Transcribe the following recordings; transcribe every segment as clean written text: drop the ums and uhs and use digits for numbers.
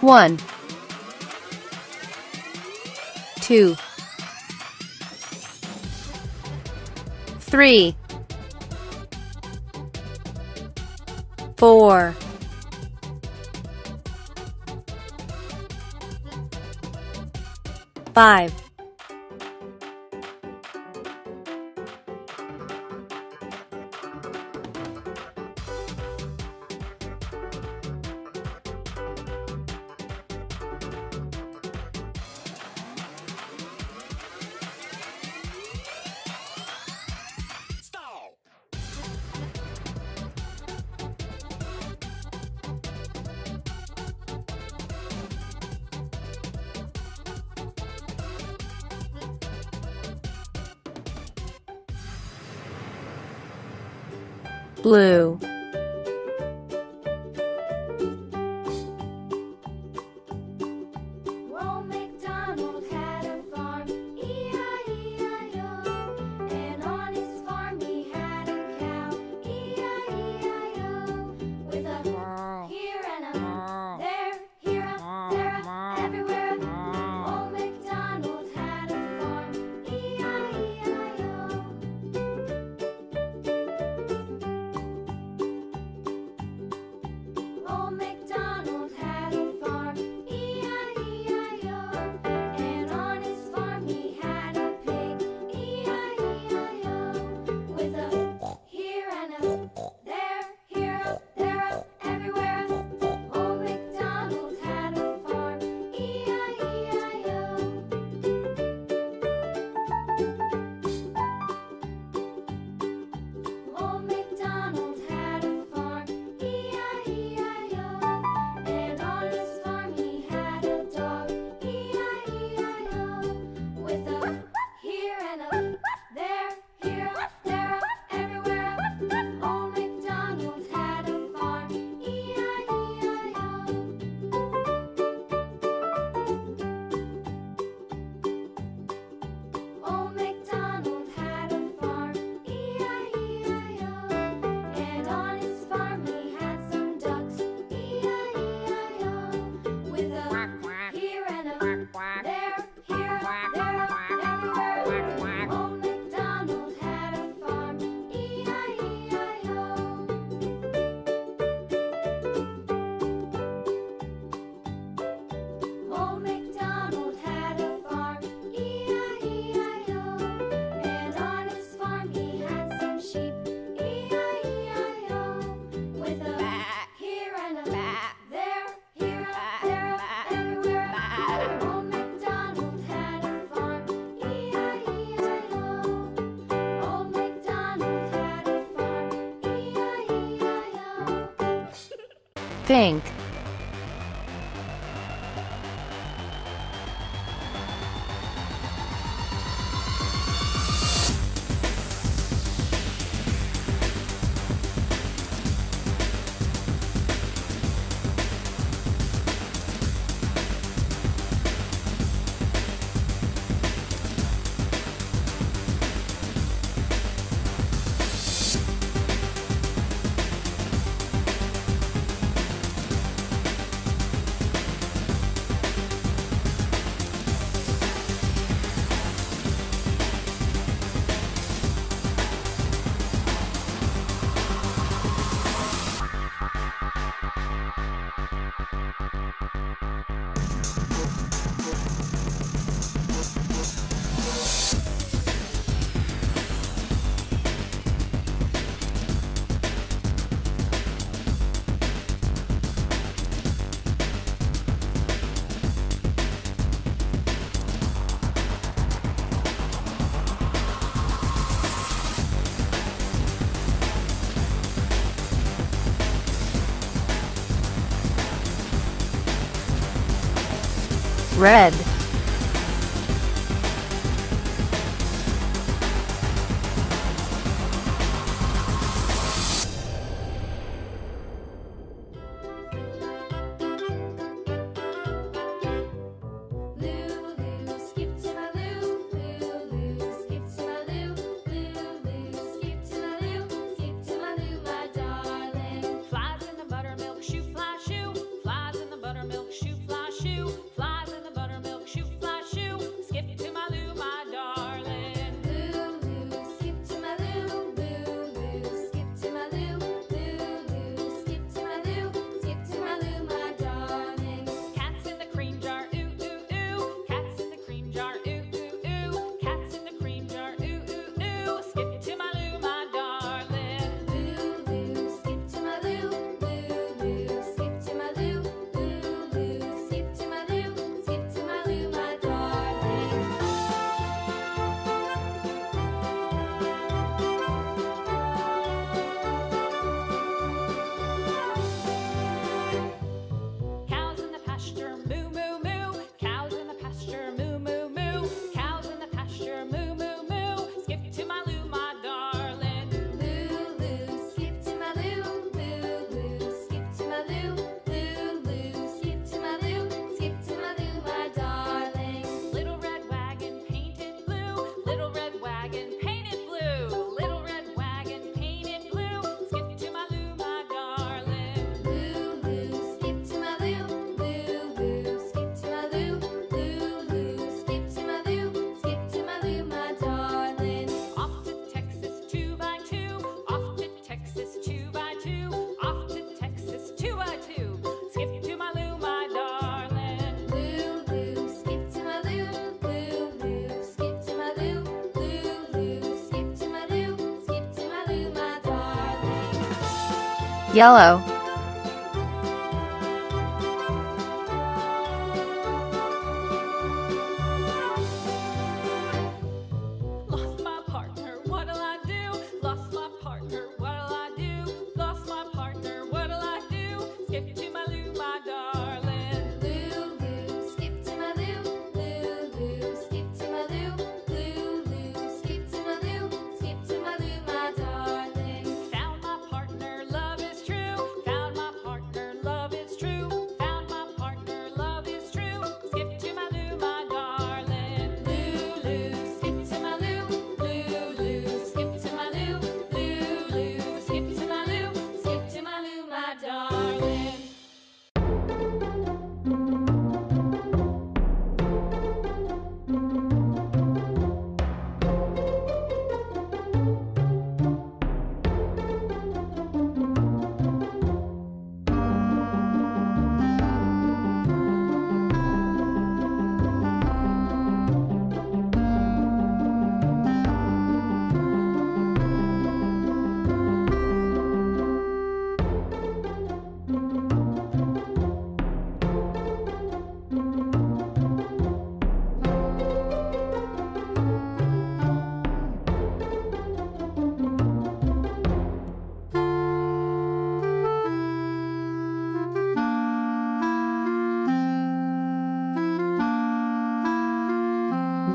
1, 2, 3, 4, 5, blue, Old MacDonald had a farm, E-I-E-I-O. And on his farm he had a cow, E-I-E-I-O. With a here and a there, here a, there a, everywhere. Old MacDonald had a farm, E-I-E-I-O. Old MacDonald had a farm, E-I-E-I-O. And on his farm he had a pig, E-I-E-I-O. With a here and a there, here a, there a, everywhere. Old MacDonald had a farm, E-I-E-I-O. Old MacDonald had a farm, E-I-E-I-O. And on his farm he had a dog, E-I-E-I-O. With a here and a there, here a, there a, everywhere. Old MacDonald had a farm, E-I-E-I-O. Old MacDonald had a farm, E-I-E-I-O. And on his farm he had some ducks, E-I-E-I-O. With a here and a there, here, there, everywhere. Old MacDonald had a farm, E-I-E-I-O. Old MacDonald had a farm, E-I-E-I-O. And on his farm he had some sheep, E-I-E-I-O. With a here and a there, here, there, everywhere. Old MacDonald had a farm, E-I-E-I-O. Old MacDonald had a farm, E-I-E-I-O. pink, red, Lulu, skip to my Lou, Lulu, skip to my Lou, Lulu, skip to my Lou, skip to my Lou, my darling. Flies in the buttermilk shoe, fly shoe. Flies in the buttermilk shoe, fly Yellow. Lost my partner, what'll I do? Lost my partner, what'll I do? Lost my partner, what'll I do? Skip to my loo, my darling. Loo, loo, skip to my loo. Loo, loo, skip to my loo. Loo, loo, skip to my loo. Skip to my loo, my darling. Found my partner, love is true. Found my partner, love is true. Found my partner, love is true. Skip to my loo, my darling. Loo, loo, skip to my loo. Loo, loo, skip to my loo. Loo, loo, skip to my loo. Skip to my loo, my darling.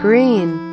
Green.